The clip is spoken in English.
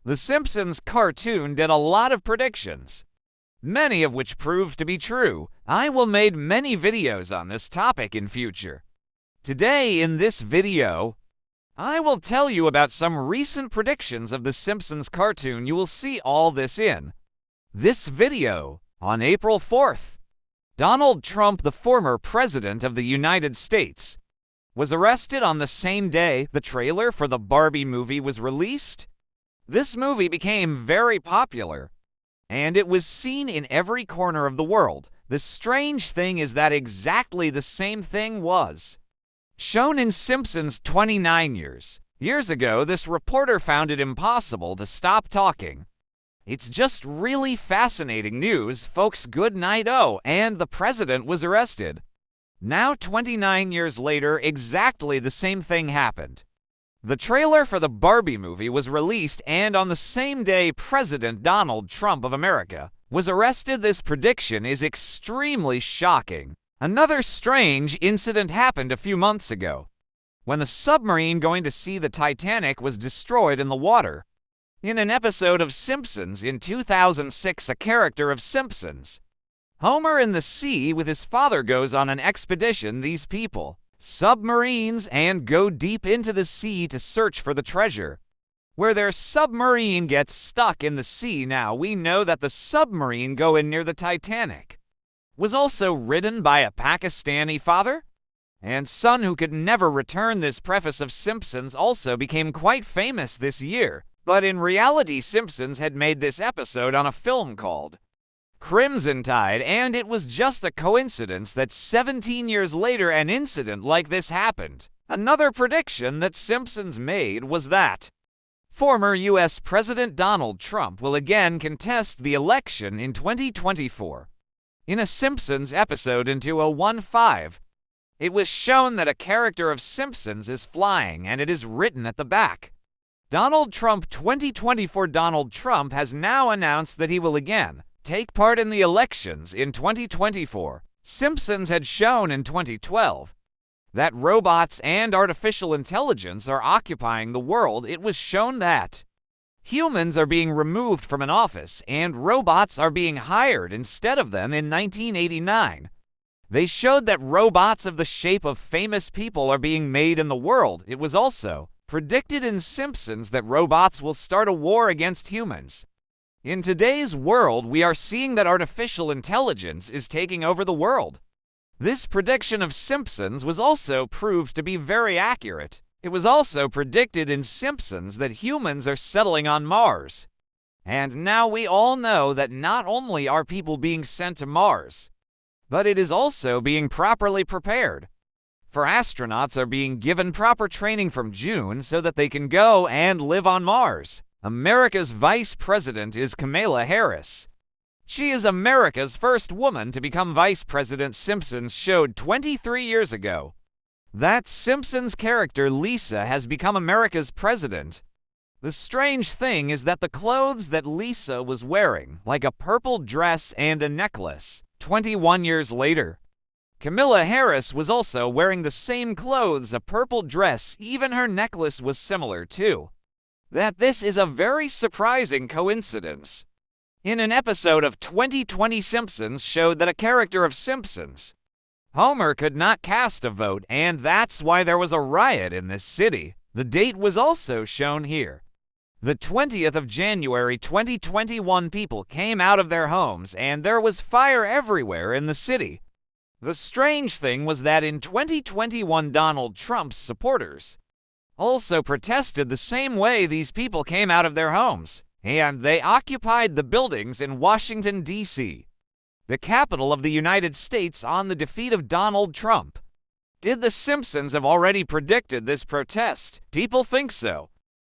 The Simpsons cartoon did a lot of predictions, many of which proved to be true. I will make many videos on this topic in future. Today in this video, I will tell you about some recent predictions of the Simpsons cartoon. You will see all this in this video. On April 4th, Donald Trump, the former president of the United States, was arrested on the same day the trailer for the Barbie movie was released. This movie became very popular, and it was seen in every corner of the world. The strange thing is that exactly the same thing was shown in Simpsons 29 years ago. This reporter found it impossible to stop talking. It's just really fascinating news, folks. Good night. Oh, and the president was arrested. Now, 29 years later, exactly the same thing happened. The trailer for the Barbie movie was released, and on the same day, President Donald Trump of America was arrested. This prediction is extremely shocking. Another strange incident happened a few months ago, when the submarine going to see the Titanic was destroyed in the water. In an episode of Simpsons in 2006, a character of Simpsons, Homer, in the sea with his father, goes on an expedition. These people submarines and go deep into the sea to search for the treasure, where their submarine gets stuck in the sea. Now we know that the submarine going near the Titanic was also ridden by a Pakistani father and son who could never return. This preface of Simpsons also became quite famous this year, but in reality Simpsons had made this episode on a film called Crimson Tide, and it was just a coincidence that 17 years later an incident like this happened. Another prediction that Simpsons made was that former U.S. President Donald Trump will again contest the election in 2024. In a Simpsons episode in 2015, it was shown that a character of Simpsons is flying, and it is written at the back, Donald Trump 2024. Donald Trump has now announced that he will again take part in the elections in 2024. Simpsons had shown in 2012 that robots and artificial intelligence are occupying the world. It was shown that humans are being removed from an office and robots are being hired instead of them. In 1989, they showed that robots of the shape of famous people are being made in the world. It was also predicted in Simpsons that robots will start a war against humans. In today's world, we are seeing that artificial intelligence is taking over the world. This prediction of Simpsons was also proved to be very accurate. It was also predicted in Simpsons that humans are settling on Mars. And now we all know that not only are people being sent to Mars, but it is also being properly prepared. For astronauts are being given proper training from June so that they can go and live on Mars. America's vice president is Kamala Harris. She is America's first woman to become vice president. Simpsons showed 23 years ago that Simpsons character Lisa has become America's president. The strange thing is that the clothes that Lisa was wearing, like a purple dress and a necklace, 21 years later, Kamala Harris was also wearing the same clothes, a purple dress. Even her necklace was similar too. That this is a very surprising coincidence. In an episode of 2020, Simpsons showed that a character of Simpsons, Homer, could not cast a vote, and that's why there was a riot in this city. The date was also shown here. The 20th of January 2021, people came out of their homes and there was fire everywhere in the city. The strange thing was that in 2021, Donald Trump's supporters also protested the same way. These people came out of their homes, and they occupied the buildings in Washington, D.C., the capital of the United States, on the defeat of Donald Trump. Did the Simpsons have already predicted this protest? People think so.